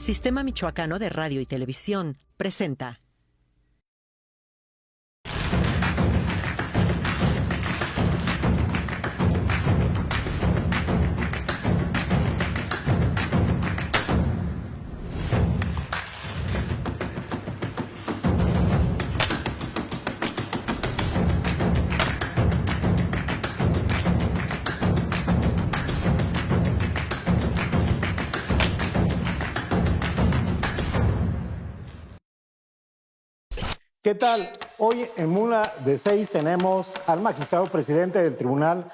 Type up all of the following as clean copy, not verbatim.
Sistema Michoacano de Radio y Televisión presenta. ¿Qué tal? Hoy en Mula de 6 tenemos al magistrado presidente del Tribunal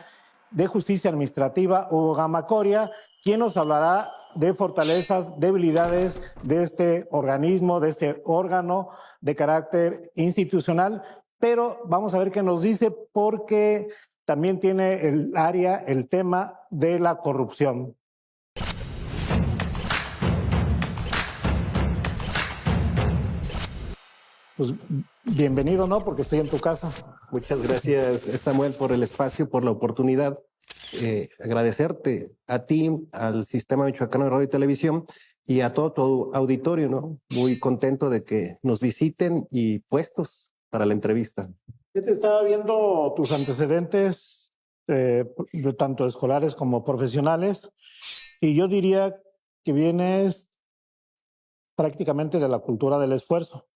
de Justicia Administrativa, Hugo Gama Coria, quien nos hablará de fortalezas, debilidades de este organismo, de este órgano de carácter institucional. Pero vamos a ver qué nos dice, porque también tiene el tema de la corrupción. Pues bienvenido, ¿no? Porque estoy en tu casa. Muchas gracias, Samuel, por el espacio, por la oportunidad. Agradecerte a ti, al Sistema Michoacano de Radio y Televisión y a todo tu auditorio, ¿no? Muy contento de que nos visiten y puestos para la entrevista. Yo te estaba viendo tus antecedentes, de tanto escolares como profesionales, y yo diría que vienes prácticamente de la cultura del esfuerzo.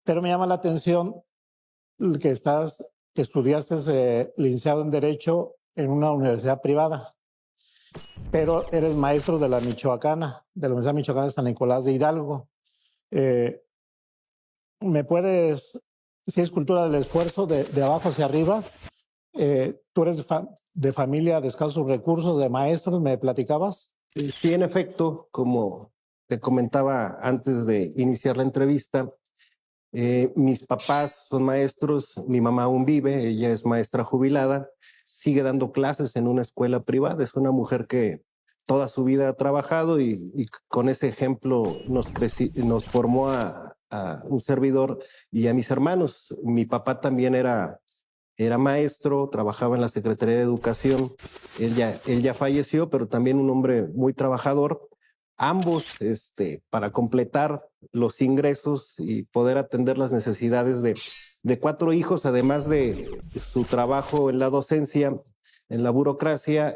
Pero me llama la atención que estudiaste licenciado en Derecho en una universidad privada, pero eres maestro de la Michoacana, de la Universidad Michoacana de San Nicolás de Hidalgo. ¿Me puedes, si es cultura del esfuerzo, de abajo hacia arriba? ¿Tú eres de familia de escasos recursos, de maestros, me platicabas? Sí, en efecto, como te comentaba antes de iniciar la entrevista, mis papás son maestros, mi mamá aún vive, ella es maestra jubilada, sigue dando clases en una escuela privada, es una mujer que toda su vida ha trabajado y con ese ejemplo nos formó a un servidor y a mis hermanos. Mi papá también era maestro, trabajaba en la Secretaría de Educación, él ya falleció, pero también un hombre muy trabajador. Ambos, para completar los ingresos y poder atender las necesidades de 4 hijos, además de su trabajo en la docencia, en la burocracia,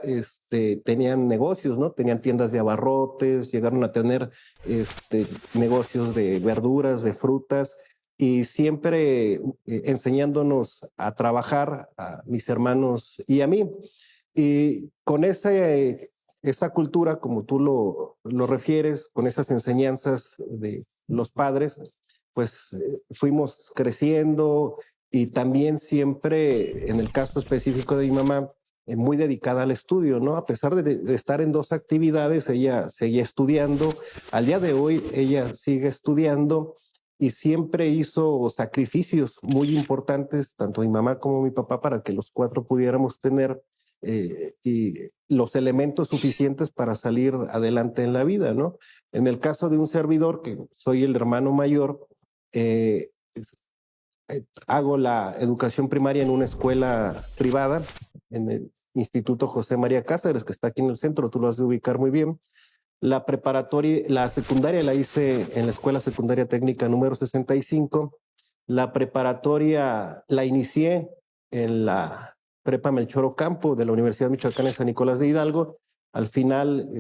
tenían negocios, ¿no? Tenían tiendas de abarrotes, llegaron a tener negocios de verduras, de frutas, y siempre enseñándonos a trabajar a mis hermanos y a mí. Y con esa cultura, como tú lo refieres, con esas enseñanzas de los padres, pues fuimos creciendo, y también siempre, en el caso específico de mi mamá, muy dedicada al estudio, ¿no? A pesar de estar en 2 actividades, ella seguía estudiando. Al día de hoy, ella sigue estudiando y siempre hizo sacrificios muy importantes, tanto mi mamá como mi papá, para que los 4 pudiéramos tener y los elementos suficientes para salir adelante en la vida, ¿no? En el caso de un servidor, que soy el hermano mayor, hago la educación primaria en una escuela privada, en el Instituto José María Cáceres, que está aquí en el centro, tú lo has de ubicar muy bien. La preparatoria, la secundaria la hice en la Escuela Secundaria Técnica número 65. La preparatoria la inicié en la Prepa Melchor Ocampo de la Universidad Michoacana de San Nicolás de Hidalgo. Al final,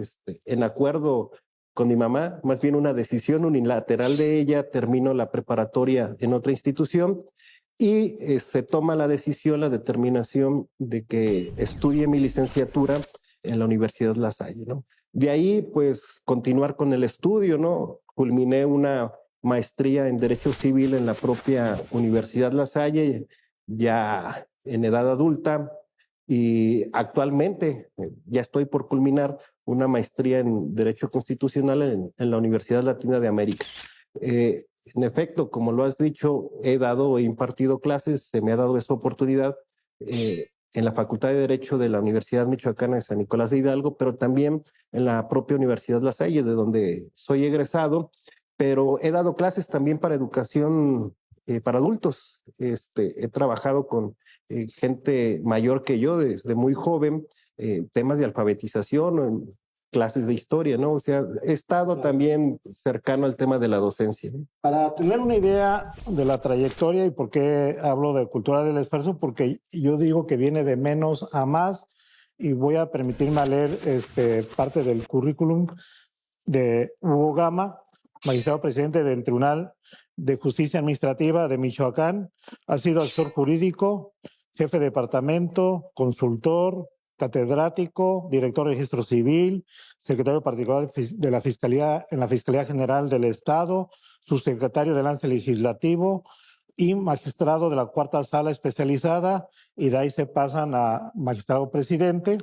en acuerdo con mi mamá, más bien una decisión unilateral de ella, termino la preparatoria en otra institución y se toma la decisión, la determinación de que estudie mi licenciatura en la Universidad La Salle, ¿no? De ahí, pues, continuar con el estudio, ¿no? Culminé una maestría en Derecho Civil en la propia Universidad La Salle, ya en edad adulta, y actualmente ya estoy por culminar una maestría en Derecho Constitucional en la Universidad Latina de América. En efecto, como lo has dicho, he impartido clases, se me ha dado esa oportunidad en la Facultad de Derecho de la Universidad Michoacana de San Nicolás de Hidalgo, pero también en la propia Universidad La Salle, de donde soy egresado, pero he dado clases también para educación para adultos. He trabajado con gente mayor que yo desde muy joven, temas de alfabetización, clases de historia, ¿no? O sea, he estado también cercano al tema de la docencia, ¿no? Para tener una idea de la trayectoria y por qué hablo de cultura del esfuerzo, porque yo digo que viene de menos a más y voy a permitirme leer parte del currículum de Hugo Gama, magistrado presidente del Tribunal de Justicia Administrativa de Michoacán. Ha sido asesor jurídico, jefe de departamento, consultor, catedrático, director de registro civil, secretario particular de la Fiscalía en la Fiscalía General del Estado, subsecretario de Lance Legislativo y magistrado de la Cuarta Sala Especializada, y de ahí se pasan a magistrado presidente.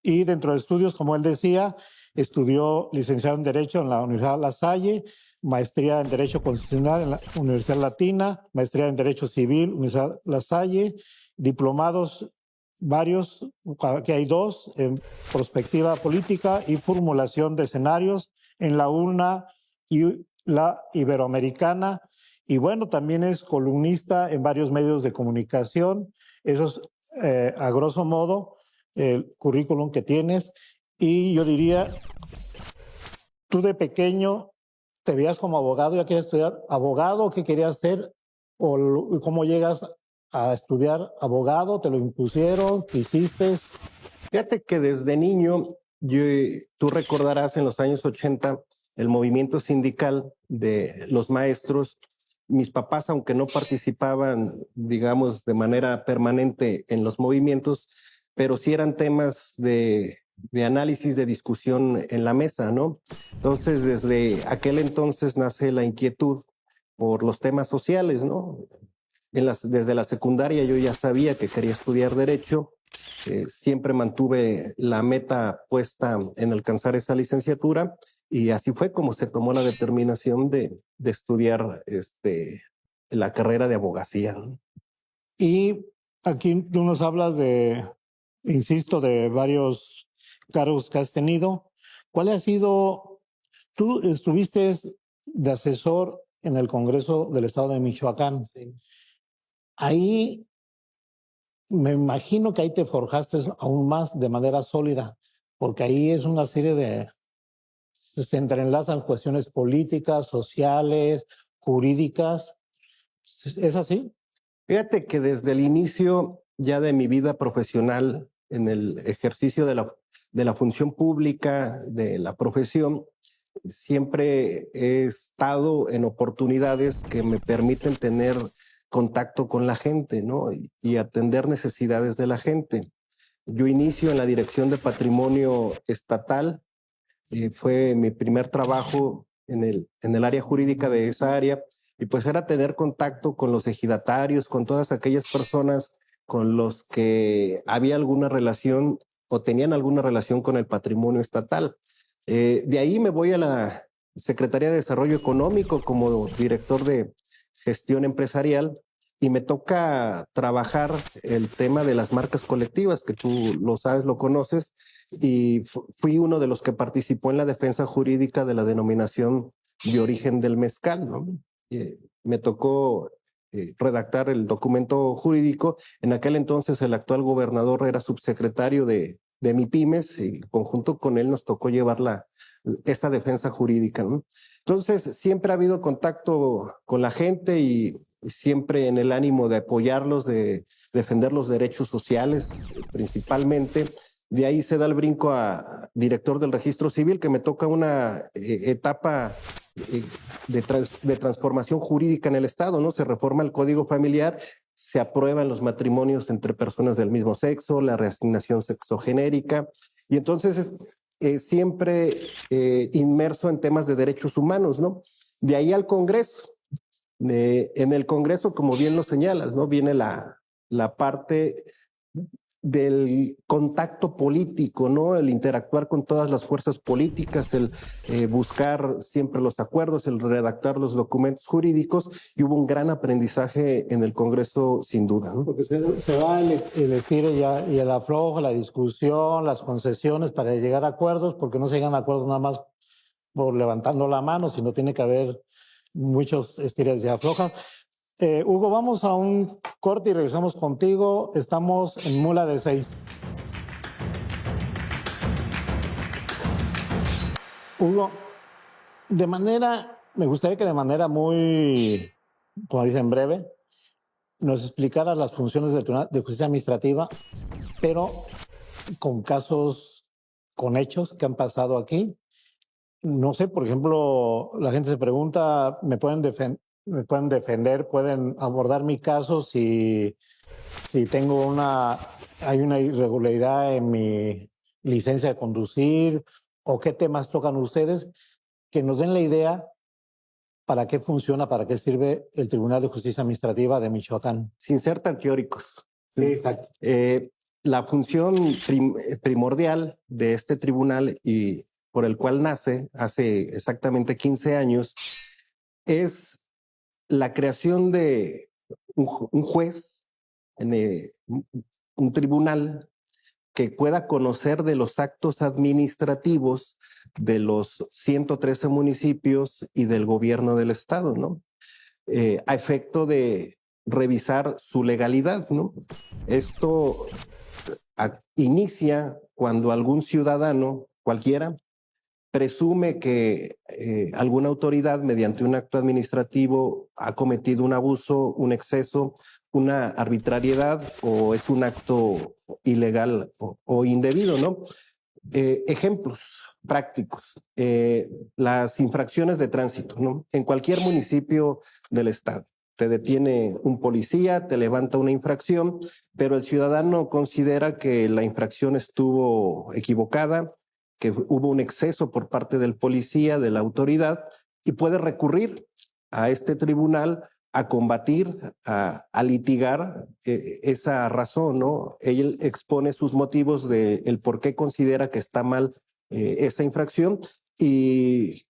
Y dentro de estudios, como él decía, estudió licenciado en Derecho en la Universidad La Salle, maestría en Derecho Constitucional en la Universidad Latina, maestría en Derecho Civil, Universidad La Salle, diplomados varios, aquí hay 2, en Prospectiva Política y Formulación de Escenarios en la UNA y la Iberoamericana. Y bueno, también es columnista en varios medios de comunicación. Eso es, a grosso modo, el currículum que tienes. Y yo diría, tú de pequeño te veías como abogado, ya querías estudiar abogado, ¿qué querías ser? ¿O cómo llegas a estudiar abogado? ¿Te lo impusieron? ¿Qué hiciste? Fíjate que desde niño, tú recordarás en los años 80, el movimiento sindical de los maestros. Mis papás, aunque no participaban, digamos, de manera permanente en los movimientos, pero sí eran temas de análisis, de discusión en la mesa, ¿no? Entonces, desde aquel entonces nace la inquietud por los temas sociales, ¿no? Desde la secundaria yo ya sabía que quería estudiar Derecho. Siempre mantuve la meta puesta en alcanzar esa licenciatura y así fue como se tomó la determinación de estudiar la carrera de abogacía, ¿no? Y aquí tú nos hablas de, insisto, de varios cargos que has tenido. ¿Cuál ha sido? Tú estuviste de asesor en el Congreso del Estado de Michoacán. Sí. Ahí me imagino que ahí te forjaste aún más de manera sólida, porque ahí es una serie de, se entrelazan cuestiones políticas, sociales, jurídicas. ¿Es así? Fíjate que desde el inicio ya de mi vida profesional, en el ejercicio de la función pública, de la profesión, siempre he estado en oportunidades que me permiten tener contacto con la gente, ¿no? Y atender necesidades de la gente. Yo inicio en la Dirección de Patrimonio Estatal, fue mi primer trabajo en el área jurídica de esa área, y pues era tener contacto con los ejidatarios, con todas aquellas personas con los que había alguna relación o tenían alguna relación con el patrimonio estatal. De ahí me voy a la Secretaría de Desarrollo Económico como director de gestión empresarial y me toca trabajar el tema de las marcas colectivas, que tú lo sabes, lo conoces, y fui uno de los que participó en la defensa jurídica de la denominación de origen del mezcal, ¿no? Me tocó redactar el documento jurídico. En aquel entonces el actual gobernador era subsecretario de MIPYMES y conjunto con él nos tocó llevar esa defensa jurídica, ¿no? Entonces siempre ha habido contacto con la gente y siempre en el ánimo de apoyarlos, de defender los derechos sociales principalmente. De ahí se da el brinco a director del registro civil, que me toca una etapa de transformación jurídica en el Estado, ¿no? Se reforma el Código Familiar, se aprueban los matrimonios entre personas del mismo sexo, la reasignación sexogenérica, y entonces siempre inmerso en temas de derechos humanos, ¿no? De ahí al Congreso. En el Congreso, como bien lo señalas, ¿no? Viene la parte del contacto político, ¿no? El interactuar con todas las fuerzas políticas, el buscar siempre los acuerdos, el redactar los documentos jurídicos, y hubo un gran aprendizaje en el Congreso, sin duda, ¿no? Porque se va el estilo y el aflojo, la discusión, las concesiones para llegar a acuerdos, porque no se llegan a acuerdos nada más por levantando la mano, sino tiene que haber muchos estiras y aflojas. Hugo, vamos a un corte y regresamos contigo. Estamos en Mula de 6. Hugo, me gustaría que de manera muy, como dicen, breve, nos explicara las funciones del Tribunal de Justicia Administrativa, pero con casos, con hechos que han pasado aquí. No sé, por ejemplo, la gente se pregunta, me pueden defender, pueden abordar mi caso si hay una irregularidad en mi licencia de conducir o qué temas tocan ustedes, que nos den la idea para qué funciona, para qué sirve el Tribunal de Justicia Administrativa de Michoacán. Sin ser tan teóricos. Sí, exacto. La función primordial de este tribunal y por el cual nace hace exactamente 15 años es la creación de un juez, un tribunal que pueda conocer de los actos administrativos de los 113 municipios y del gobierno del estado, ¿no? A efecto de revisar su legalidad, ¿no? Esto inicia cuando algún ciudadano, cualquiera, presume que alguna autoridad mediante un acto administrativo ha cometido un abuso, un exceso, una arbitrariedad o es un acto ilegal o indebido, ¿no? Ejemplos prácticos, las infracciones de tránsito, ¿no? En cualquier municipio del estado. Te detiene un policía, te levanta una infracción, pero el ciudadano considera que la infracción estuvo equivocada, que hubo un exceso por parte del policía, de la autoridad, y puede recurrir a este tribunal a combatir, a litigar esa razón, ¿no? Él expone sus motivos de el por qué considera que está mal esa infracción y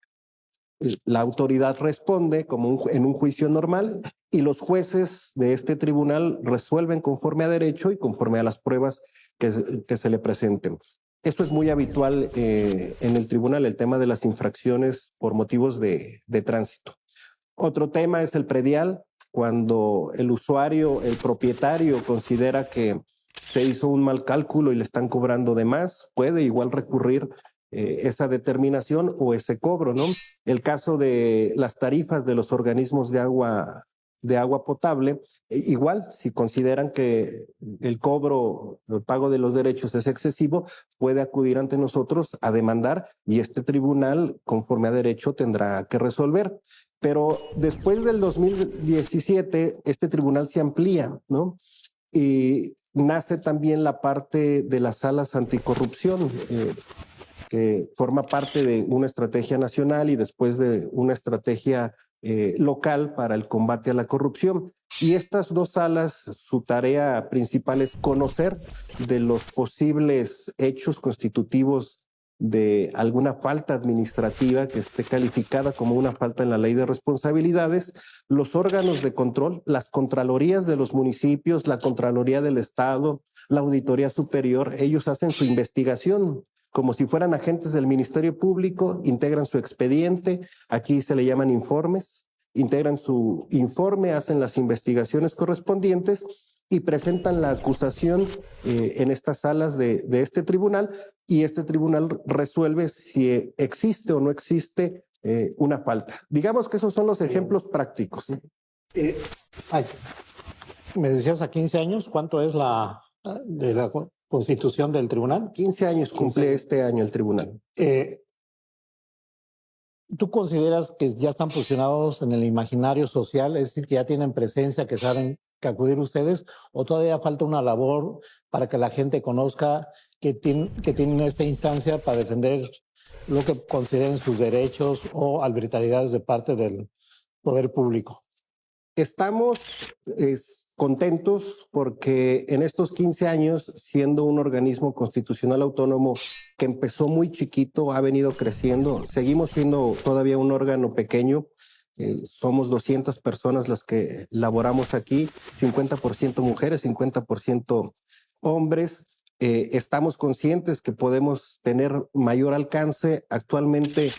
la autoridad responde como en un juicio normal y los jueces de este tribunal resuelven conforme a derecho y conforme a las pruebas que se le presenten. Esto es muy habitual en el tribunal, el tema de las infracciones por motivos de tránsito. Otro tema es el predial, cuando el usuario, el propietario considera que se hizo un mal cálculo y le están cobrando de más, puede igual recurrir esa determinación o ese cobro, ¿no? El caso de las tarifas de los organismos de agua potable, igual, si consideran que el cobro, el pago de los derechos es excesivo, puede acudir ante nosotros a demandar y este tribunal, conforme a derecho, tendrá que resolver. Pero después del 2017, este tribunal se amplía, ¿no? Y nace también la parte de las salas anticorrupción, que forma parte de una estrategia nacional y después de una estrategia local para el combate a la corrupción. Y estas dos salas, su tarea principal es conocer de los posibles hechos constitutivos de alguna falta administrativa que esté calificada como una falta en la ley de responsabilidades, los órganos de control, las contralorías de los municipios, la Contraloría del Estado, la Auditoría Superior, ellos hacen su investigación como si fueran agentes del Ministerio Público, integran su expediente, aquí se le llaman informes, integran su informe, hacen las investigaciones correspondientes y presentan la acusación en estas salas de este tribunal y este tribunal resuelve si existe o no existe una falta. Digamos que esos son los ejemplos prácticos. Me decías a 15 años, ¿cuánto es de la constitución del tribunal? 15 años cumple este año el tribunal. ¿Tú consideras que ya están posicionados en el imaginario social, es decir, que ya tienen presencia, que saben que acudir ustedes, o todavía falta una labor para que la gente conozca que tienen esta instancia para defender lo que consideren sus derechos o arbitrariedades de parte del poder público? Estamos contentos porque en estos 15 años, siendo un organismo constitucional autónomo que empezó muy chiquito, ha venido creciendo, seguimos siendo todavía un órgano pequeño, somos 200 personas las que laboramos aquí, 50% mujeres, 50% hombres. Estamos conscientes que podemos tener mayor alcance. Actualmente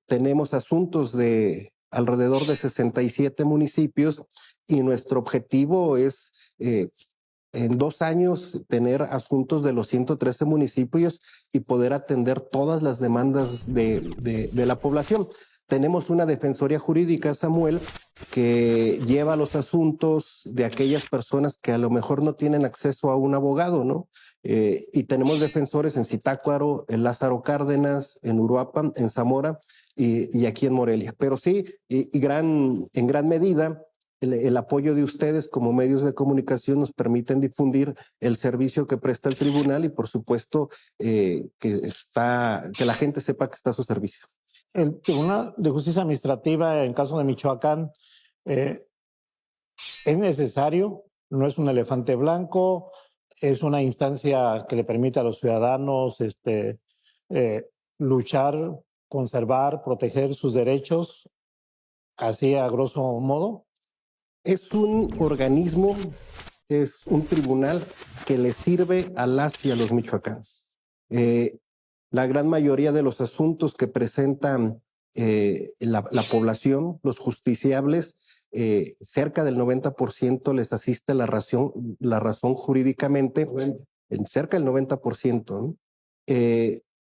tenemos asuntos de alrededor de 67 municipios y nuestro objetivo es en 2 años tener asuntos de los 113 municipios y poder atender todas las demandas de la población. Tenemos una defensoría jurídica, Samuel, que lleva los asuntos de aquellas personas que a lo mejor no tienen acceso a un abogado, ¿no? Y tenemos defensores en Zitácuaro, en Lázaro Cárdenas, en Uruapan, en Zamora y aquí en Morelia. Pero sí, en gran medida, el apoyo de ustedes como medios de comunicación nos permiten difundir el servicio que presta el tribunal y, por supuesto, que la gente sepa que está a su servicio. El Tribunal de Justicia Administrativa, en caso de Michoacán, es necesario, no es un elefante blanco, es una instancia que le permite a los ciudadanos luchar, conservar, proteger sus derechos, así a grosso modo. Es un organismo, es un tribunal que le sirve a las y a los michoacanos. La gran mayoría de los asuntos que presentan la población, los justiciables, cerca del 90% les asiste la razón jurídicamente, en cerca del 90%, ¿no?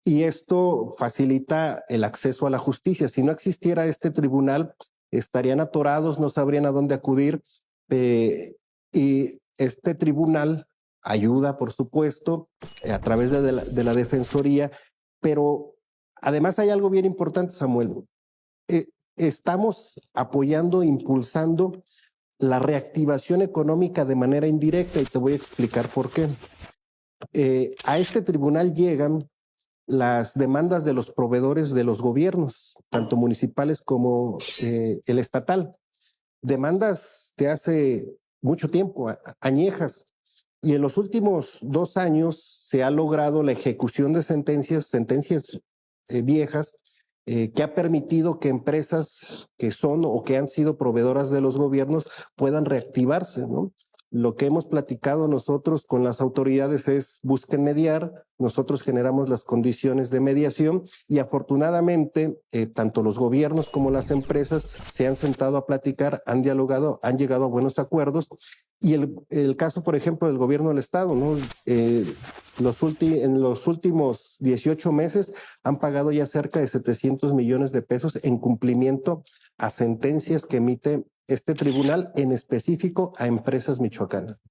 Y esto facilita el acceso a la justicia. Si no existiera este tribunal, estarían atorados, no sabrían a dónde acudir. Y este tribunal ayuda, por supuesto, a través de la Defensoría, pero además hay algo bien importante, Samuel. Estamos apoyando, impulsando la reactivación económica de manera indirecta y te voy a explicar por qué. A este tribunal llegan las demandas de los proveedores de los gobiernos, tanto municipales como el estatal. Demandas de hace mucho tiempo, añejas. Y en los últimos 2 años se ha logrado la ejecución de sentencias viejas, que ha permitido que empresas que son o que han sido proveedoras de los gobiernos puedan reactivarse, ¿no? Lo que hemos platicado nosotros con las autoridades es busquen mediar, nosotros generamos las condiciones de mediación y afortunadamente tanto los gobiernos como las empresas se han sentado a platicar, han dialogado, han llegado a buenos acuerdos. Y el caso, por ejemplo, del gobierno del estado, ¿no? En los últimos 18 meses han pagado ya cerca de 700 millones de pesos en cumplimiento a sentencias que emite este tribunal, en específico a empresas michoacanas.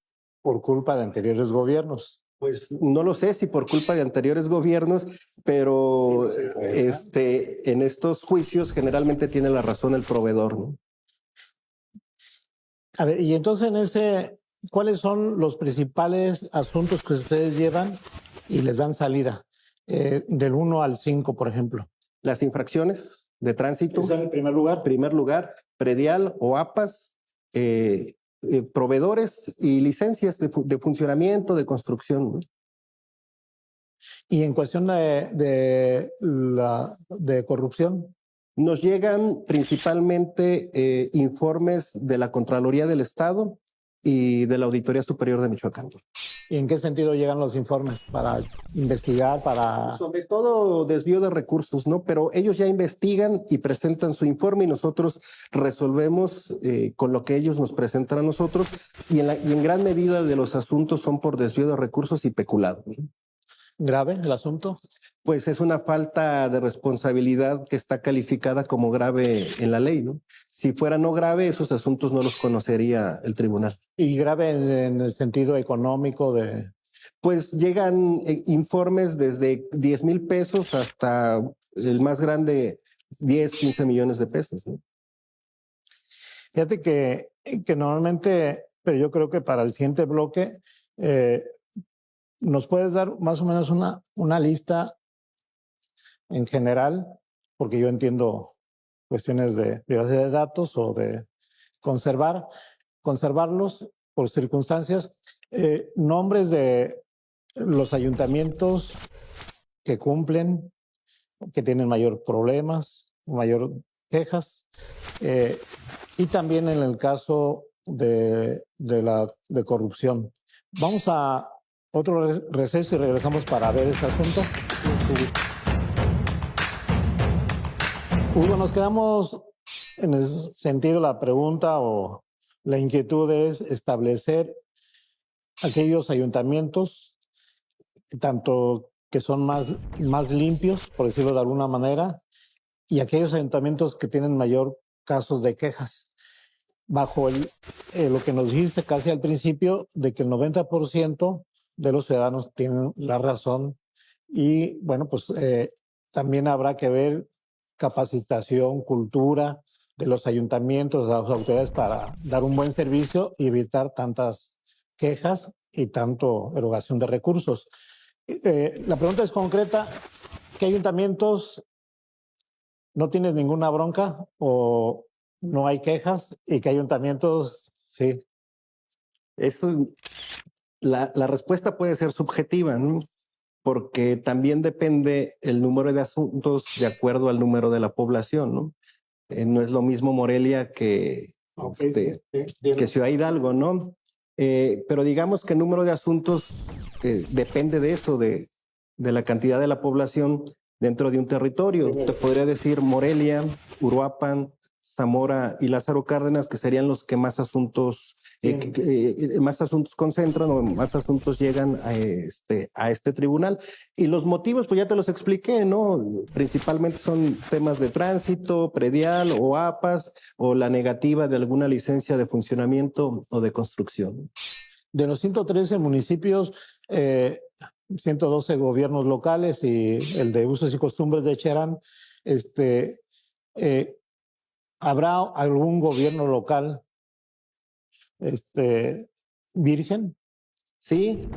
Por culpa de anteriores gobiernos. Pues no lo sé si por culpa de anteriores gobiernos, pero en estos juicios generalmente tiene la razón el proveedor, ¿no? A ver, y entonces ¿cuáles son los principales asuntos que ustedes llevan y les dan salida? Del 1 al 5, por ejemplo. Las infracciones de tránsito. ¿Esa en primer lugar? Primer lugar, predial o APAS, proveedores y licencias de funcionamiento, de construcción, ¿no? Y en cuestión de corrupción. Nos llegan principalmente informes de la Contraloría del Estado y de la Auditoría Superior de Michoacán. ¿Y en qué sentido llegan los informes? ¿Para investigar? Sobre todo desvío de recursos, ¿no? Pero ellos ya investigan y presentan su informe y nosotros resolvemos con lo que ellos nos presentan a nosotros y en gran medida de los asuntos son por desvío de recursos y peculado, ¿no? ¿Grave el asunto? Pues es una falta de responsabilidad que está calificada como grave en la ley, ¿no? Si fuera no grave, esos asuntos no los conocería el tribunal. ¿Y grave en el sentido económico de...? Pues llegan informes desde 10,000 pesos hasta el más grande, 10, 15 millones de pesos, ¿no? Fíjate que normalmente, pero yo creo que para el siguiente bloque, ¿nos puedes dar más o menos una lista en general? Porque yo entiendo cuestiones de privacidad de datos o de conservarlos por circunstancias. Nombres de los ayuntamientos que cumplen, que tienen mayor problemas, mayor quejas. Y también en el caso de corrupción. Vamos a otro receso y regresamos para ver ese asunto. Hugo, nos quedamos en ese sentido. La pregunta o la inquietud es establecer aquellos ayuntamientos, tanto que son más limpios, por decirlo de alguna manera, y aquellos ayuntamientos que tienen mayor casos de quejas. Bajo lo que nos dijiste casi al principio, de que el 90% de los ciudadanos tienen la razón. Y bueno, pues también habrá que ver capacitación, cultura de los ayuntamientos, de las autoridades para dar un buen servicio y evitar tantas quejas y tanto erogación de recursos. La pregunta es concreta: ¿qué ayuntamientos no tienes ninguna bronca o no hay quejas, y qué ayuntamientos sí? Eso, la respuesta puede ser subjetiva, ¿no? Porque también depende el número de asuntos de acuerdo al número de la población, ¿no? No es lo mismo Morelia que Ciudad Hidalgo, ¿no? Pero digamos que el número de asuntos depende de eso, de la cantidad de la población dentro de un territorio. Te podría decir Morelia, Uruapan, Zamora y Lázaro Cárdenas, que serían los que más asuntos concentran o más asuntos llegan a este tribunal. Y los motivos, pues ya te los expliqué, ¿no? Principalmente son temas de tránsito, predial o APAS, o la negativa de alguna licencia de funcionamiento o de construcción. De los 113 municipios, 112 gobiernos locales y el de usos y costumbres de Cherán, ¿habrá algún gobierno local virgen? Sí,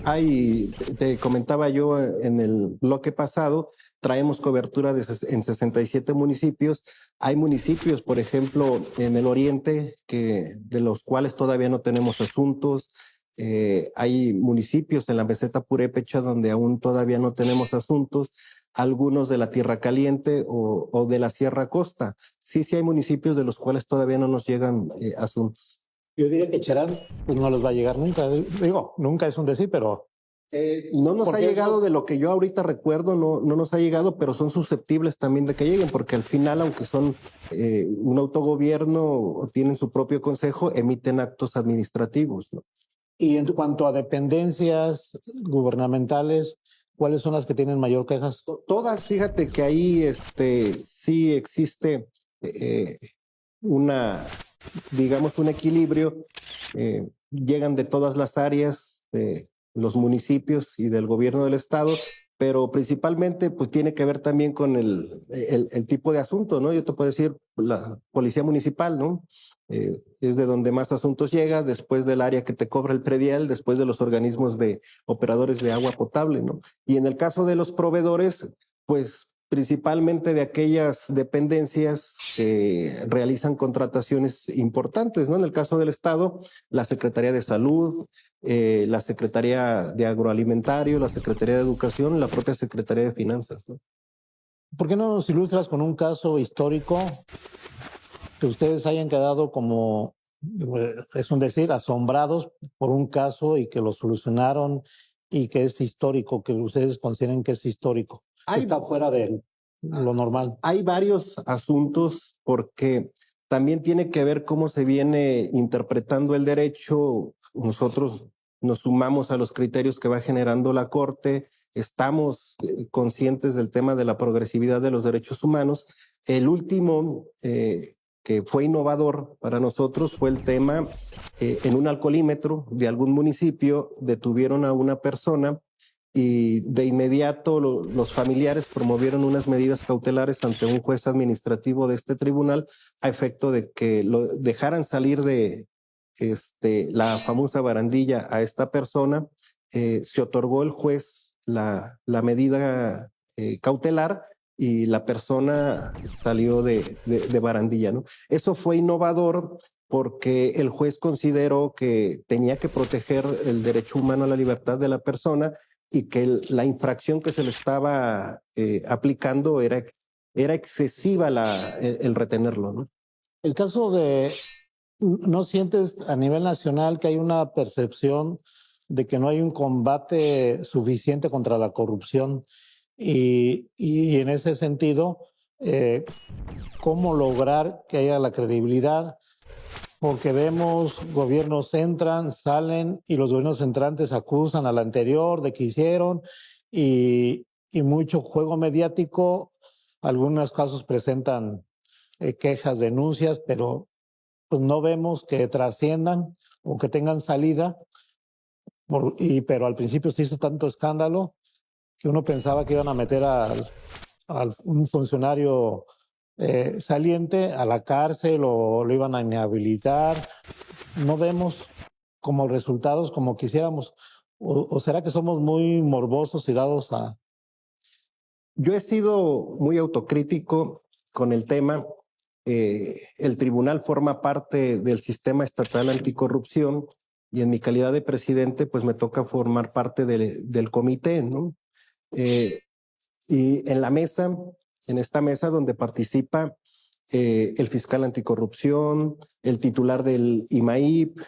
te comentaba yo en el bloque pasado, traemos cobertura en 67 municipios. Hay municipios, por ejemplo, en el oriente, de los cuales todavía no tenemos asuntos. Hay municipios en la meseta purépecha donde aún todavía no tenemos asuntos. Algunos de la Tierra Caliente o de la Sierra Costa. Sí hay municipios de los cuales todavía no nos llegan asuntos. Yo diría que Cherán pues no les va a llegar nunca. Digo, nunca es un decir, pero... no nos ha llegado, de lo que yo ahorita recuerdo, no nos ha llegado, pero son susceptibles también de que lleguen, porque al final, aunque son un autogobierno o tienen su propio consejo, emiten actos administrativos, ¿no? Y en cuanto a dependencias gubernamentales, ¿cuáles son las que tienen mayor quejas? Todas, fíjate que ahí sí existe digamos, un equilibrio. Llegan de todas las áreas, de los municipios y del gobierno del estado, pero principalmente pues tiene que ver también con el tipo de asunto, ¿no? Yo te puedo decir, la policía municipal, ¿no? Es de donde más asuntos llega, después del área que te cobra el predial, después de los organismos de operadores de agua potable, ¿no? Y en el caso de los proveedores, pues principalmente de aquellas dependencias que realizan contrataciones importantes, ¿no? En el caso del Estado, la Secretaría de Salud, la Secretaría de Agroalimentario, la Secretaría de Educación, la propia Secretaría de Finanzas, ¿no? ¿Por qué no nos ilustras con un caso histórico que ustedes hayan quedado como, es un decir, asombrados por un caso y que lo solucionaron y que es histórico, que ustedes consideren que es histórico? Está fuera de lo normal. Hay varios asuntos porque también tiene que ver cómo se viene interpretando el derecho. Nosotros nos sumamos a los criterios que va generando la Corte, estamos conscientes del tema de la progresividad de los derechos humanos. El último que fue innovador para nosotros fue el tema en un alcoholímetro de algún municipio, detuvieron a una persona y de inmediato los familiares promovieron unas medidas cautelares ante un juez administrativo de este tribunal a efecto de que lo dejaran salir de la famosa barandilla a esta persona. Se otorgó el juez la medida cautelar y la persona salió de barandilla, ¿no? Eso fue innovador porque el juez consideró que tenía que proteger el derecho humano a la libertad de la persona y que la infracción que se le estaba aplicando era excesiva el retenerlo, ¿no? El caso de, ¿no sientes a nivel nacional que hay una percepción de que no hay un combate suficiente contra la corrupción? Y en ese sentido, ¿cómo lograr que haya la credibilidad porque vemos gobiernos entran, salen y los gobiernos entrantes acusan al anterior de que hicieron y mucho juego mediático. Algunos casos presentan quejas, denuncias, pero pues no vemos que trasciendan o que tengan salida. Pero al principio se hizo tanto escándalo que uno pensaba que iban a meter a un funcionario saliente a la cárcel o lo iban a inhabilitar. No vemos como resultados como quisiéramos. ¿O será que somos muy morbosos y dados a...? Yo he sido muy autocrítico con el tema. El tribunal forma parte del sistema estatal anticorrupción y en mi calidad de presidente, pues me toca formar parte del comité, ¿no? Y en la mesa, en esta mesa donde participa el fiscal anticorrupción, el titular del IMAIP,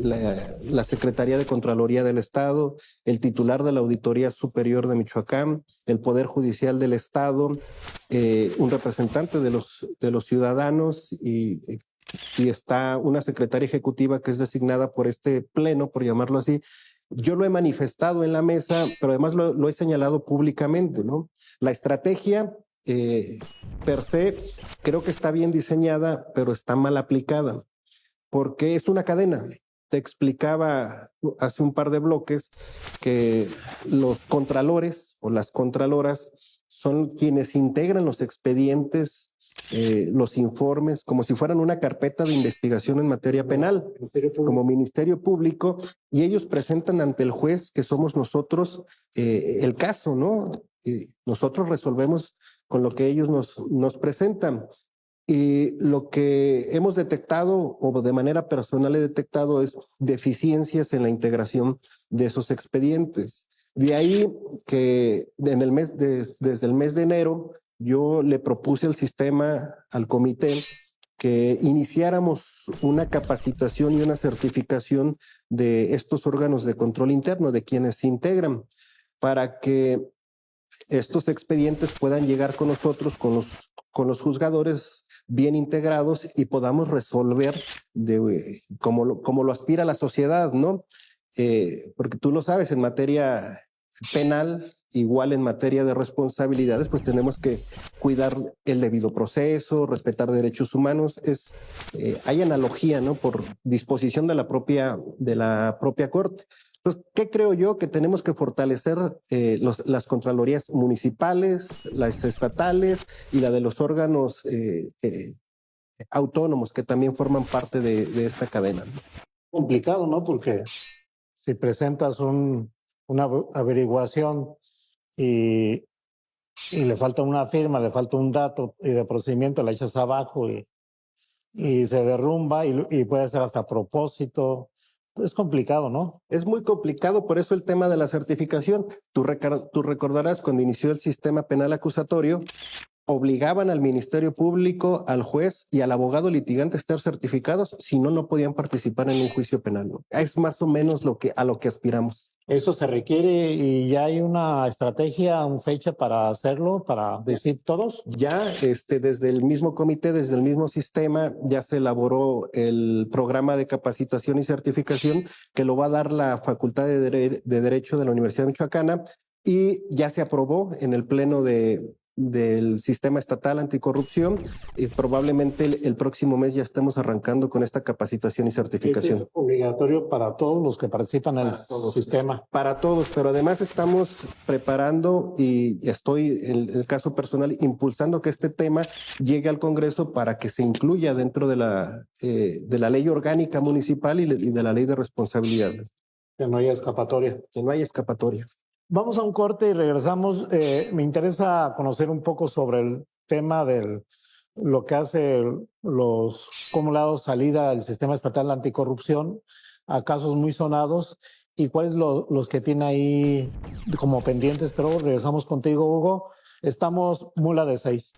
la Secretaría de Contraloría del Estado, el titular de la Auditoría Superior de Michoacán, el Poder Judicial del Estado, un representante de los ciudadanos y está una secretaria ejecutiva que es designada por este pleno, por llamarlo así. Yo lo he manifestado en la mesa, pero además lo he señalado públicamente, ¿no? La estrategia per se creo que está bien diseñada, pero está mal aplicada, porque es una cadena. Te explicaba hace un par de bloques que los contralores o las contraloras son quienes integran los expedientes, los informes, como si fueran una carpeta de investigación en materia penal, como Ministerio Público, y ellos presentan ante el juez, que somos nosotros, el caso, ¿no? Nosotros resolvemos con lo que ellos nos presentan. Y lo que hemos detectado, o de manera personal he detectado, es deficiencias en la integración de esos expedientes. De ahí que desde el mes de enero yo le propuse al sistema, al comité, que iniciáramos una capacitación y una certificación de estos órganos de control interno, de quienes se integran, para que estos expedientes puedan llegar con nosotros, con los juzgadores bien integrados y podamos resolver como lo aspira la sociedad, ¿no? Porque tú lo sabes, en materia penal, igual en materia de responsabilidades, pues tenemos que cuidar el debido proceso, respetar derechos humanos. Hay analogía, ¿no? Por disposición de la propia Corte. Entonces, ¿qué creo yo? Que tenemos que fortalecer las contralorías municipales, las estatales y la de los órganos autónomos que también forman parte de esta cadena, ¿no? Complicado, ¿no? Porque si presentas una averiguación y le falta una firma, le falta un dato y de procedimiento la echas abajo y se derrumba y puede ser hasta a propósito. Es complicado, ¿no? Es muy complicado, por eso el tema de la certificación. Tú recordarás cuando inició el sistema penal acusatorio, obligaban al Ministerio Público, al juez y al abogado litigante a estar certificados, si no, no podían participar en un juicio penal, ¿no? Es más o menos a lo que aspiramos. Esto se requiere y ya hay una estrategia, una fecha para hacerlo, para decir todos. Ya desde el mismo comité, desde el mismo sistema, ya se elaboró el programa de capacitación y certificación que lo va a dar la Facultad de Derecho de la Universidad Michoacana y ya se aprobó en el pleno del sistema estatal anticorrupción y probablemente el próximo mes ya estemos arrancando con esta capacitación y certificación. ¿Es obligatorio para todos los que participan en el sistema? Para todos, pero además estamos preparando y estoy, en el caso personal, impulsando que este tema llegue al Congreso para que se incluya dentro de la ley orgánica municipal y de la ley de responsabilidades. Que no haya escapatoria. Que no haya escapatoria. Vamos a un corte y regresamos. Me interesa conocer un poco sobre el tema de lo que hace cómo le ha dado salida al sistema estatal anticorrupción a casos muy sonados y cuáles los que tiene ahí como pendientes. Pero regresamos contigo, Hugo. Estamos mula de 6.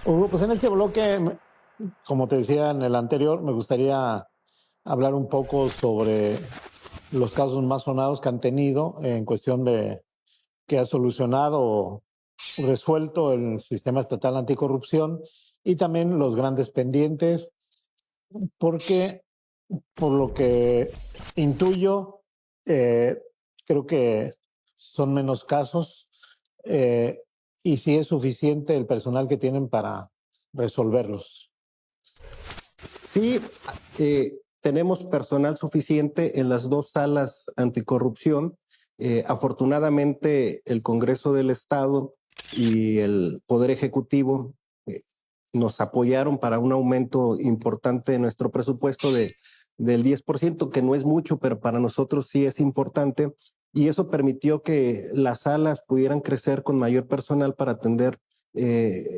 Hugo, pues en este bloque, como te decía en el anterior, me gustaría hablar un poco sobre los casos más sonados que han tenido en cuestión de que ha solucionado o resuelto el sistema estatal anticorrupción y también los grandes pendientes, porque por lo que intuyo, creo que son menos casos y sí es suficiente el personal que tienen para resolverlos. Sí, tenemos personal suficiente en las dos salas anticorrupción. Afortunadamente, el Congreso del Estado y el Poder Ejecutivo nos apoyaron para un aumento importante en nuestro presupuesto del 10%, que no es mucho, pero para nosotros sí es importante. Y eso permitió que las salas pudieran crecer con mayor personal para atender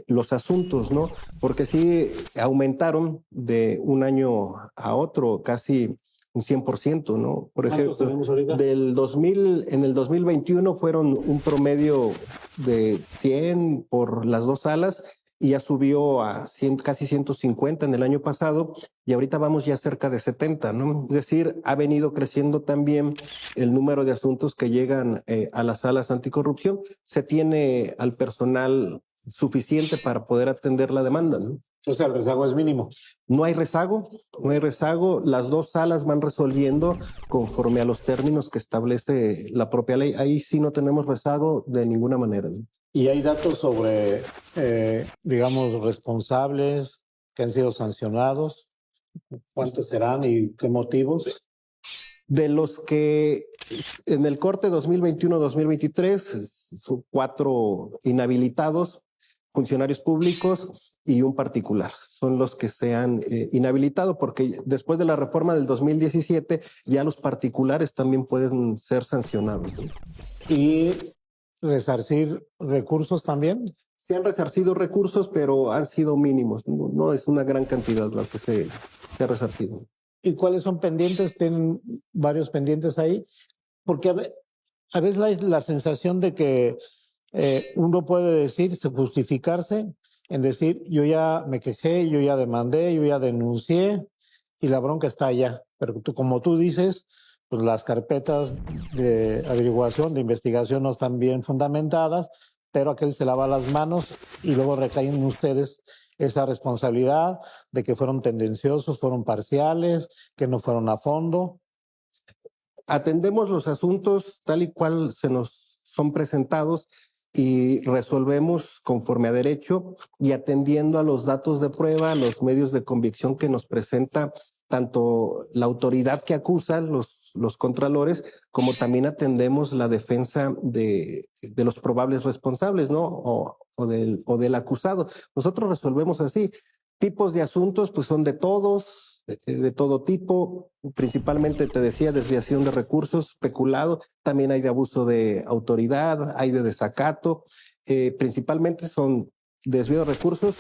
los asuntos, ¿no? Porque sí aumentaron de un año a otro casi un 100%, ¿no? Por ejemplo, en el 2021 fueron un promedio de 100 por las dos salas y ya subió a casi 150 en el año pasado y ahorita vamos ya cerca de 70, ¿no? Es decir, ha venido creciendo también el número de asuntos que llegan a las salas anticorrupción. Se tiene al personal suficiente para poder atender la demanda, ¿no? O sea, el rezago es mínimo. No hay rezago, no hay rezago. Las dos salas van resolviendo conforme a los términos que establece la propia ley. Ahí sí no tenemos rezago de ninguna manera, ¿no? ¿Y hay datos sobre, digamos, responsables que han sido sancionados? ¿Cuántos serán y qué motivos? De los que en el corte 2021-2023, son 4 inhabilitados, funcionarios públicos y un particular. Son los que se han inhabilitado porque después de la reforma del 2017 ya los particulares también pueden ser sancionados, ¿no? ¿Y resarcir recursos también? Se han resarcido recursos, pero han sido mínimos. No es una gran cantidad la que se ha resarcido. ¿Y cuáles son pendientes? ¿Tienen varios pendientes ahí? Porque a veces la sensación de que uno puede decir, justificarse en decir, yo ya me quejé, yo ya demandé, yo ya denuncié y la bronca está allá. Pero como tú dices, pues las carpetas de averiguación, de investigación no están bien fundamentadas, pero aquel se lava las manos y luego recaen en ustedes esa responsabilidad de que fueron tendenciosos, fueron parciales, que no fueron a fondo. Atendemos los asuntos tal y cual se nos son presentados y resolvemos conforme a derecho y atendiendo a los datos de prueba, a los medios de convicción que nos presenta tanto la autoridad que acusa, los contralores, como también atendemos la defensa de los probables responsables, ¿no? O del acusado. Nosotros resolvemos así. Tipos de asuntos, pues son de todos, de todo tipo, principalmente te decía desviación de recursos, peculado, también hay de abuso de autoridad, hay de desacato, principalmente son desvío de recursos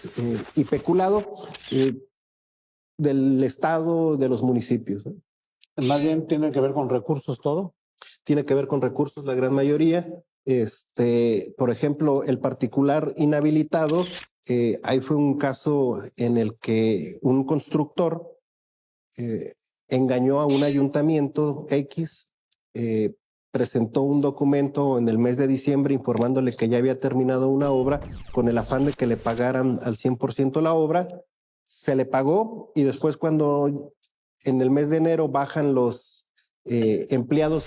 y peculado del Estado, de los municipios, ¿no? Más bien tiene que ver con recursos todo. Tiene que ver con recursos la gran mayoría. Por ejemplo, el particular inhabilitado, ahí fue un caso en el que un constructor engañó a un ayuntamiento X, presentó un documento en el mes de diciembre informándole que ya había terminado una obra con el afán de que le pagaran al 100% la obra. Se le pagó y después cuando en el mes de enero bajan los empleados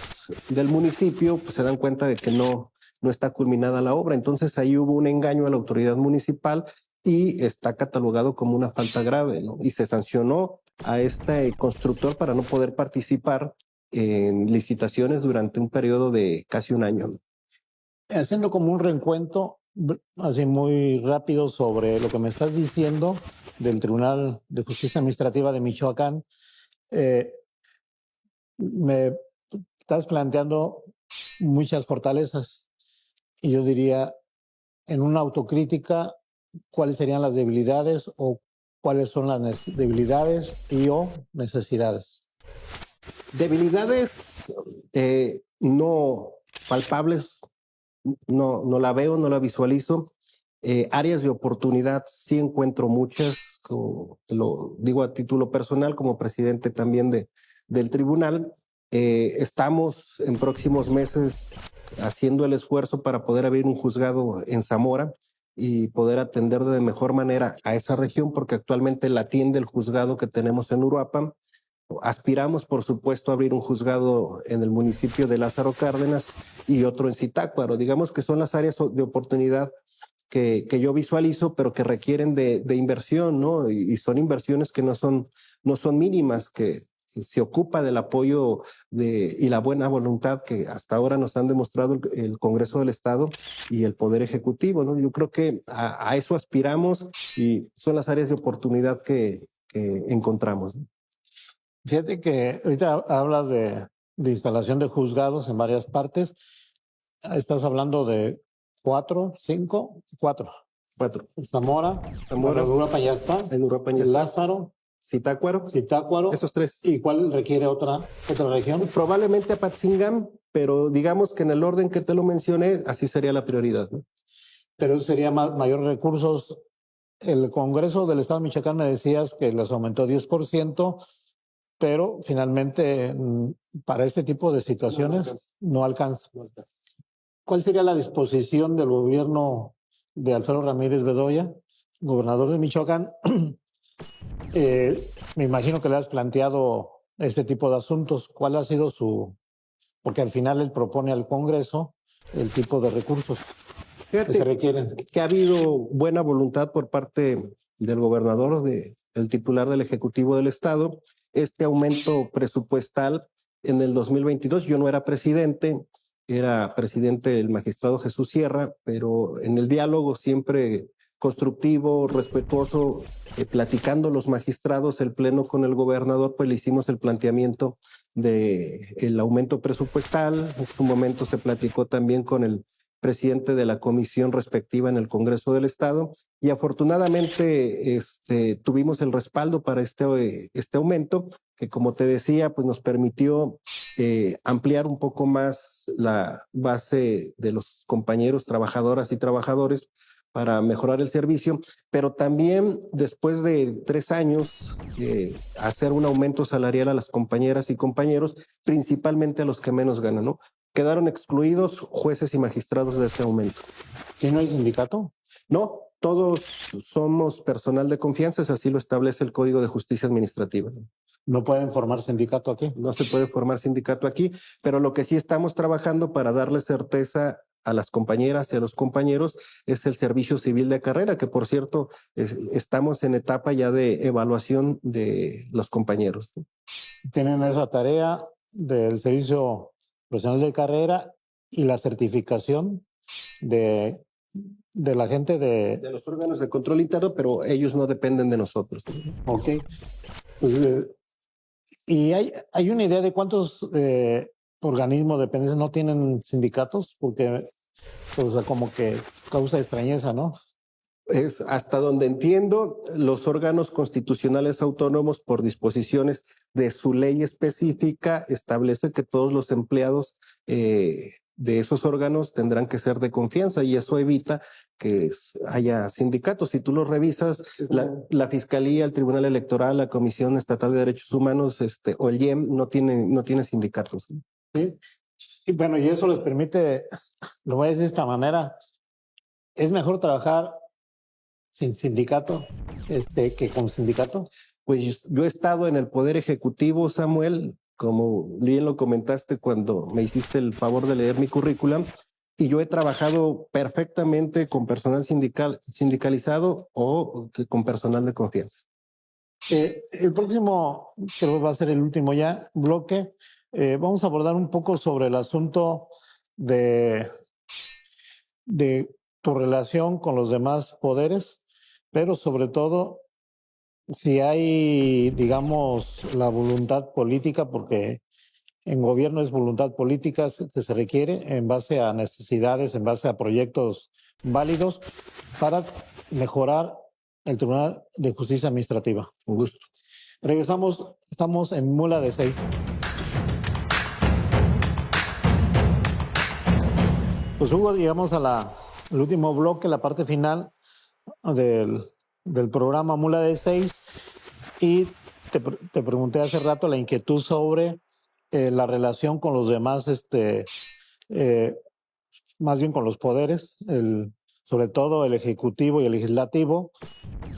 del municipio, pues se dan cuenta de que no está culminada la obra. Entonces ahí hubo un engaño a la autoridad municipal y está catalogado como una falta grave, ¿no? Y se sancionó a este constructor para no poder participar en licitaciones durante un periodo de casi un año. Haciendo como un reencuentro así muy rápido sobre lo que me estás diciendo del Tribunal de Justicia Administrativa de Michoacán, me estás planteando muchas fortalezas y yo diría en una autocrítica cuáles serían las debilidades o cuáles son las debilidades y o necesidades. Debilidades no palpables, no la veo, no la visualizo. Áreas de oportunidad sí encuentro muchas, como lo digo a título personal, como presidente también del tribunal. Estamos en próximos meses haciendo el esfuerzo para poder abrir un juzgado en Zamora. y poder atender de mejor manera a esa región, porque actualmente la atiende el juzgado que tenemos en Uruapan. Aspiramos, por supuesto, a abrir un juzgado en el municipio de Lázaro Cárdenas y otro en Zitácuaro. Digamos que son las áreas de oportunidad que yo visualizo, pero que requieren de inversión, ¿no? Y son inversiones que no son mínimas, que se ocupa del apoyo y la buena voluntad que hasta ahora nos han demostrado el Congreso del Estado y el Poder Ejecutivo, ¿no? Yo creo que a eso aspiramos y son las áreas de oportunidad que encontramos, ¿no? Fíjate que ahorita hablas de instalación de juzgados en varias partes. Estás hablando de 4, 5, 4. 4. Zamora, Uruapan ya está. En Uruapan ya está. Lázaro, Zitácuaro. Esos 3. ¿Y cuál requiere otra región? Probablemente Apatzingán, pero digamos que en el orden que te lo mencioné, así sería la prioridad, ¿no? Pero sería mayores recursos. El Congreso del Estado de Michoacán me decías que les aumentó 10%, pero finalmente para este tipo de situaciones no alcanza. ¿Cuál sería la disposición del gobierno de Alfredo Ramírez Bedoya, gobernador de Michoacán? Me imagino que le has planteado este tipo de asuntos. ¿Cuál ha sido porque al final él propone al Congreso el tipo de recursos que se requieren? Que ha habido buena voluntad por parte del gobernador, del titular del Ejecutivo del Estado. Este aumento presupuestal en el 2022, yo no era presidente, era presidente el magistrado Jesús Sierra, pero en el diálogo siempre constructivo, respetuoso, platicando los magistrados, el pleno con el gobernador, pues le hicimos el planteamiento del aumento presupuestal. En su momento se platicó también con el presidente de la comisión respectiva en el Congreso del Estado y afortunadamente tuvimos el respaldo para este aumento que, como te decía, pues nos permitió ampliar un poco más la base de los compañeros, trabajadoras y trabajadores para mejorar el servicio, pero también después de 3 años hacer un aumento salarial a las compañeras y compañeros, principalmente a los que menos ganan, ¿no? Quedaron excluidos jueces y magistrados de ese aumento. ¿Y no hay sindicato? No, todos somos personal de confianza, así lo establece el Código de Justicia Administrativa. ¿No pueden formar sindicato aquí? No se puede formar sindicato aquí, pero lo que sí estamos trabajando para darle certeza a las compañeras y a los compañeros es el servicio civil de carrera, que por cierto estamos en etapa ya de evaluación de los compañeros. Tienen esa tarea del servicio profesional de carrera y la certificación de la gente de los órganos de control interno, pero ellos no dependen de nosotros. Ok. Pues, ¿y hay una idea de cuántos organismos dependientes no tienen sindicatos? Porque, o sea, como que causa extrañeza, ¿no? Es hasta donde entiendo, los órganos constitucionales autónomos, por disposiciones de su ley específica, establece que todos los empleados de esos órganos tendrán que ser de confianza y eso evita que haya sindicatos. Si tú los revisas, la Fiscalía, el Tribunal Electoral, la Comisión Estatal de Derechos Humanos o el IEM no tiene sindicatos. Sí. Y bueno, y eso les permite, lo voy a decir de esta manera, es mejor trabajar sin sindicato que con sindicato. Pues yo he estado en el Poder Ejecutivo, Samuel, como bien lo comentaste cuando me hiciste el favor de leer mi currículum, y yo he trabajado perfectamente con personal sindicalizado o con personal de confianza. El próximo, creo que va a ser el último ya, bloque, vamos a abordar un poco sobre el asunto de tu relación con los demás poderes, pero sobre todo si hay, digamos, la voluntad política, porque en gobierno es voluntad política que se requiere en base a necesidades, en base a proyectos válidos para mejorar el Tribunal de Justicia Administrativa. Un gusto. Regresamos, estamos en Mula de 6. Pues Hugo, llegamos al último bloque, la parte final del programa Mula de 6, y te pregunté hace rato la inquietud sobre la relación con los demás, más bien con los poderes, sobre todo el Ejecutivo y el Legislativo,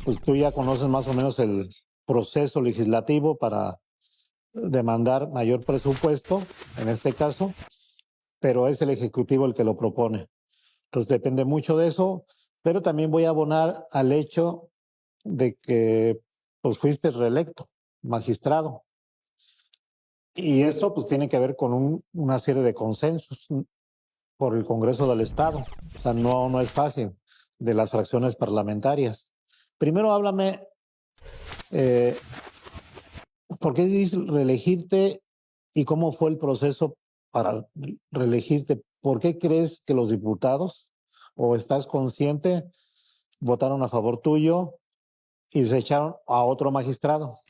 pues tú ya conoces más o menos el proceso legislativo para demandar mayor presupuesto, en este caso, pero es el Ejecutivo el que lo propone. Entonces depende mucho de eso, pero también voy a abonar al hecho de que pues fuiste reelecto, magistrado. Y esto pues tiene que ver con una serie de consensos por el Congreso del Estado. O sea, no es fácil, de las fracciones parlamentarias. Primero háblame, ¿por qué dices reelegirte y cómo fue el proceso para reelegirte? ¿Por qué crees que los diputados, o estás consciente, votaron a favor tuyo y se echaron a otro magistrado?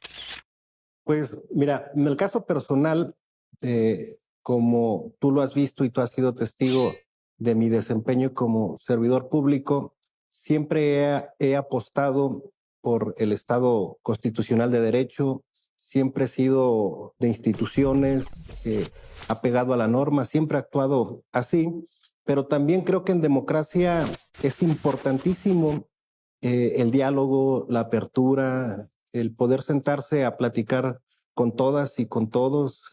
Pues mira, en el caso personal, como tú lo has visto y tú has sido testigo de mi desempeño como servidor público, siempre he apostado por el Estado constitucional de derecho, siempre he sido de instituciones, apegado a la norma, siempre he actuado así, pero también creo que en democracia es importantísimo el diálogo, la apertura, el poder sentarse a platicar con todas y con todos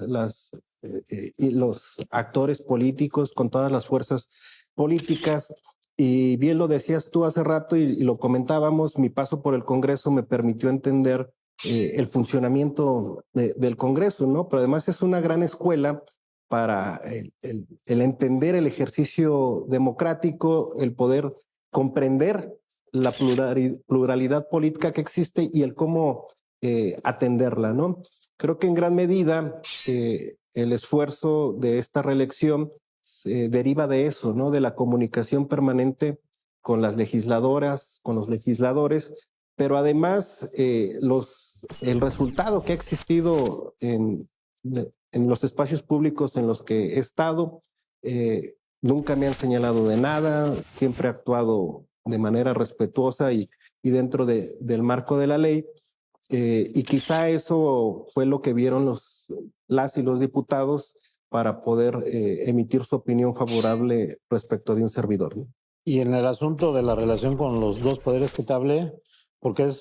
y los actores políticos, con todas las fuerzas políticas. Y bien lo decías tú hace rato y lo comentábamos, mi paso por el Congreso me permitió entender el funcionamiento del Congreso, ¿no? Pero además es una gran escuela para el entender el ejercicio democrático, el poder comprender la pluralidad política que existe y el cómo atenderla, ¿no? Creo que en gran medida el esfuerzo de esta reelección deriva de eso, ¿no? De la comunicación permanente con las legisladoras, con los legisladores, pero además el resultado que ha existido en los espacios públicos en los que he estado, nunca me han señalado de nada, siempre he actuado de manera respetuosa y dentro del marco de la ley. Y quizá eso fue lo que vieron las y los diputados para poder emitir su opinión favorable respecto de un servidor, ¿no? Y en el asunto de la relación con los dos poderes que te hablé, porque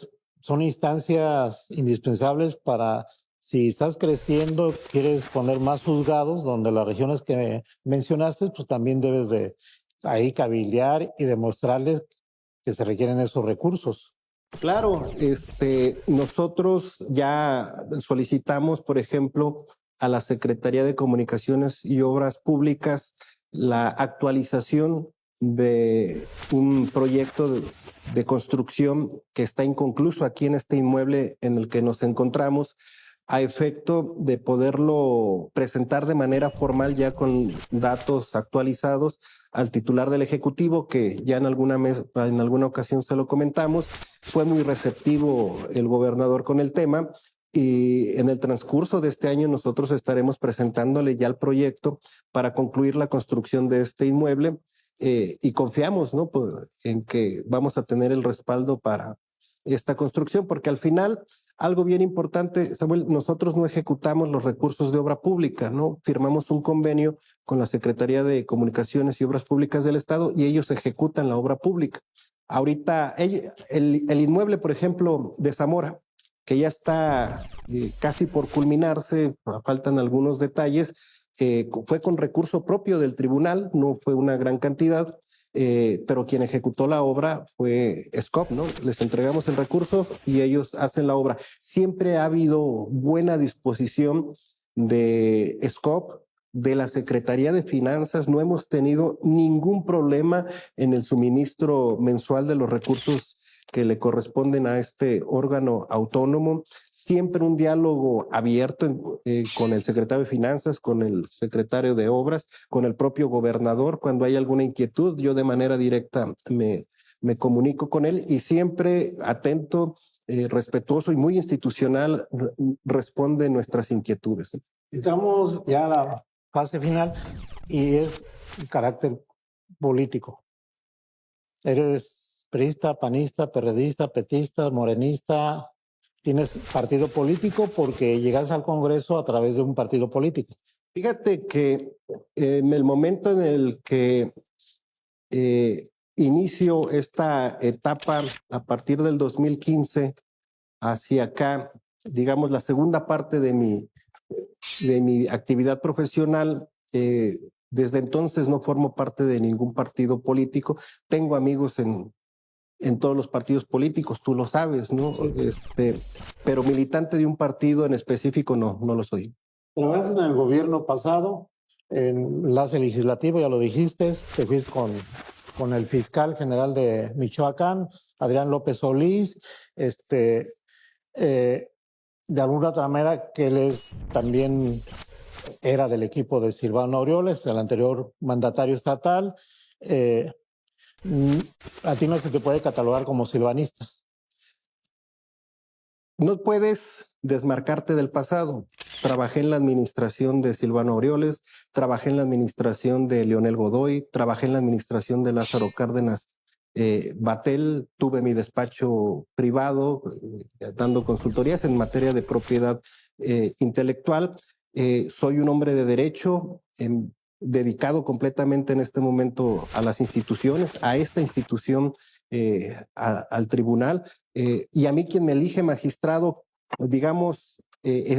son instancias indispensables para, si estás creciendo, quieres poner más juzgados, donde las regiones que mencionaste, pues también debes de ahí cabildear y demostrarles que se requieren esos recursos. Claro, nosotros ya solicitamos, por ejemplo, a la Secretaría de Comunicaciones y Obras Públicas la actualización de un proyecto de construcción que está inconcluso aquí en este inmueble en el que nos encontramos, a efecto de poderlo presentar de manera formal ya con datos actualizados al titular del Ejecutivo, que ya en alguna ocasión se lo comentamos. Fue muy receptivo el gobernador con el tema y en el transcurso de este año nosotros estaremos presentándole ya el proyecto para concluir la construcción de este inmueble y confiamos, ¿no? En que vamos a tener el respaldo para esta construcción, porque al final, algo bien importante, Samuel, nosotros no ejecutamos los recursos de obra pública, ¿no? Firmamos un convenio con la Secretaría de Comunicaciones y Obras Públicas del Estado y ellos ejecutan la obra pública. Ahorita, el inmueble, por ejemplo, de Zamora, que ya está casi por culminarse, faltan algunos detalles, fue con recurso propio del tribunal, no fue una gran cantidad, pero quien ejecutó la obra fue SCOP, ¿no? Les entregamos el recurso y ellos hacen la obra. Siempre ha habido buena disposición de SCOP, de la Secretaría de Finanzas, no hemos tenido ningún problema en el suministro mensual de los recursos que le corresponden a este órgano autónomo. Siempre un diálogo abierto con el secretario de Finanzas, con el secretario de Obras, con el propio gobernador. Cuando hay alguna inquietud, yo de manera directa me comunico con él y siempre atento, respetuoso y muy institucional responde nuestras inquietudes. Estamos ya a la fase final y es carácter político. Eres priista, panista, perredista, petista, morenista. Tienes partido político porque llegas al Congreso a través de un partido político. Fíjate que en el momento en el que inicio esta etapa a partir del 2015 hacia acá, digamos, la segunda parte de mi actividad profesional. Desde entonces no formo parte de ningún partido político. Tengo amigos en todos los partidos políticos, tú lo sabes, ¿no? Pero militante de un partido en específico no lo soy. Trabajas en el gobierno pasado, en enlace legislativo, ya lo dijiste, te fuiste con el fiscal general de Michoacán, Adrián López Solís, de alguna otra manera que él también era del equipo de Silvano Aureoles, el anterior mandatario estatal. A ti no se te puede catalogar como silvanista. No puedes desmarcarte del pasado. Trabajé en la administración de Silvano Aureoles, trabajé en la administración de Leonel Godoy, trabajé en la administración de Lázaro Cárdenas Batel, tuve mi despacho privado dando consultorías en materia de propiedad intelectual. Soy un hombre de derecho, dedicado completamente en este momento a las instituciones, a esta institución, al tribunal, y a mí quien me elige magistrado, digamos,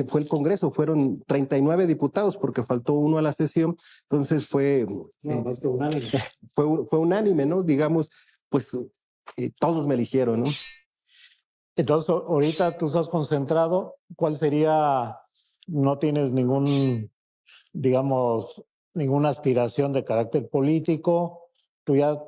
fue el Congreso, fueron 39 diputados porque faltó uno a la sesión, entonces fue unánime. Fue unánime, ¿no? Digamos, pues todos me eligieron, ¿no? Entonces, ahorita tú estás concentrado, ¿cuál sería? No tienes digamos, ninguna aspiración de carácter político, tú ya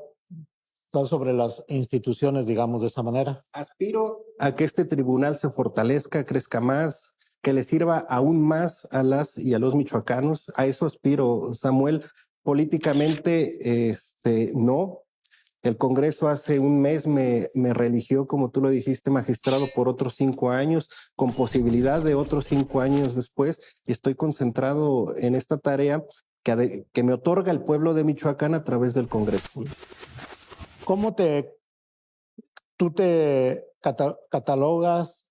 estás sobre las instituciones, digamos, de esa manera. Aspiro a que este tribunal se fortalezca, crezca más, que le sirva aún más a las y a los michoacanos. A eso aspiro, Samuel. Políticamente, no. El Congreso hace un mes me reeligió, como tú lo dijiste, magistrado por otros 5 años, con posibilidad de otros 5 años después, y estoy concentrado en esta tarea que me otorga el pueblo de Michoacán a través del Congreso. ¿Cómo tú te catalogas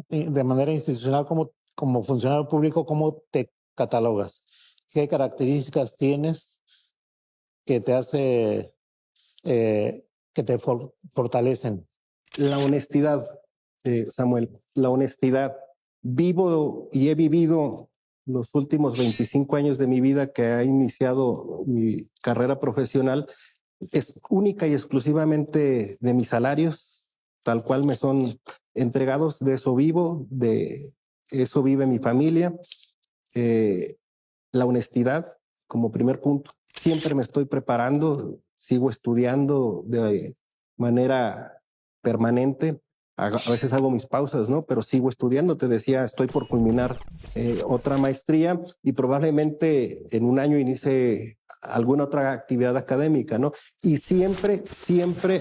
de manera institucional como funcionario público? ¿Cómo te catalogas? ¿Qué características tienes que te hace que te fortalecen? La honestidad, Samuel, la honestidad. Vivo y he vivido los últimos 25 años de mi vida que ha iniciado mi carrera profesional, es única y exclusivamente de mis salarios, tal cual me son entregados, de eso vivo, de eso vive mi familia. La honestidad como primer punto. Siempre me estoy preparando, sigo estudiando de manera permanente. A veces hago mis pausas, ¿no? Pero sigo estudiando. Te decía, estoy por culminar otra maestría y probablemente en un año inicie alguna otra actividad académica, ¿no? Y siempre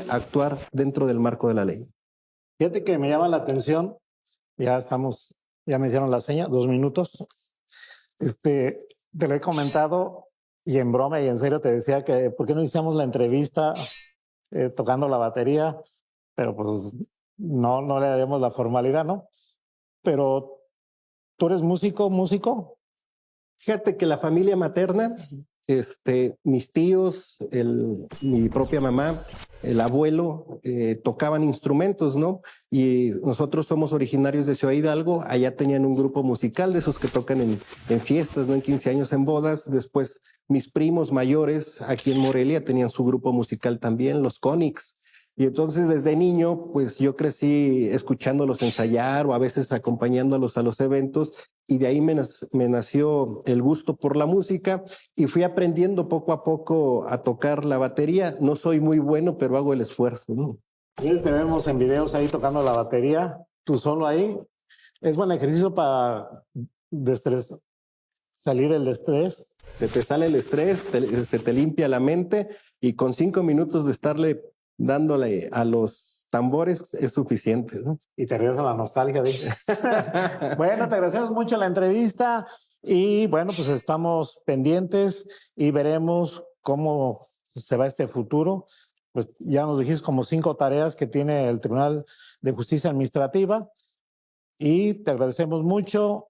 actuar dentro del marco de la ley. Fíjate que me llama la atención, ya me hicieron la seña, 2 minutos. Te lo he comentado y en broma y en serio te decía que ¿por qué no hicimos la entrevista tocando la batería? Pero pues no le daremos la formalidad, ¿no? Pero ¿tú eres músico? Fíjate que la familia materna, mis tíos, mi propia mamá, el abuelo, tocaban instrumentos, ¿no? Y nosotros somos originarios de Ciudad Hidalgo, allá tenían un grupo musical de esos que tocan en fiestas, ¿no? En 15 años, en bodas. Después mis primos mayores aquí en Morelia tenían su grupo musical también, los Conix. Y entonces desde niño, pues yo crecí escuchándolos ensayar o a veces acompañándolos a los eventos, y de ahí me nació el gusto por la música y fui aprendiendo poco a poco a tocar la batería. No soy muy bueno, pero hago el esfuerzo, ¿no? Te vemos en videos ahí tocando la batería, tú solo ahí. Es buen ejercicio para salir el estrés. Se te sale el estrés, se te limpia la mente, y con 5 minutos de estarle dándole a los tambores es suficiente, ¿no? Y te regresa la nostalgia. Bueno, te agradecemos mucho la entrevista y bueno, pues estamos pendientes y veremos cómo se va este futuro. Pues ya nos dijiste como 5 tareas que tiene el Tribunal de Justicia Administrativa y te agradecemos mucho.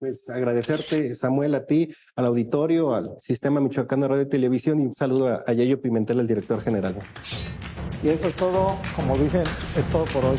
Pues agradecerte, Samuel, a ti, al auditorio, al Sistema Michoacano de Radio y Televisión, y un saludo a Yayo Pimentel, el director general. Y eso es todo, como dicen, es todo por hoy.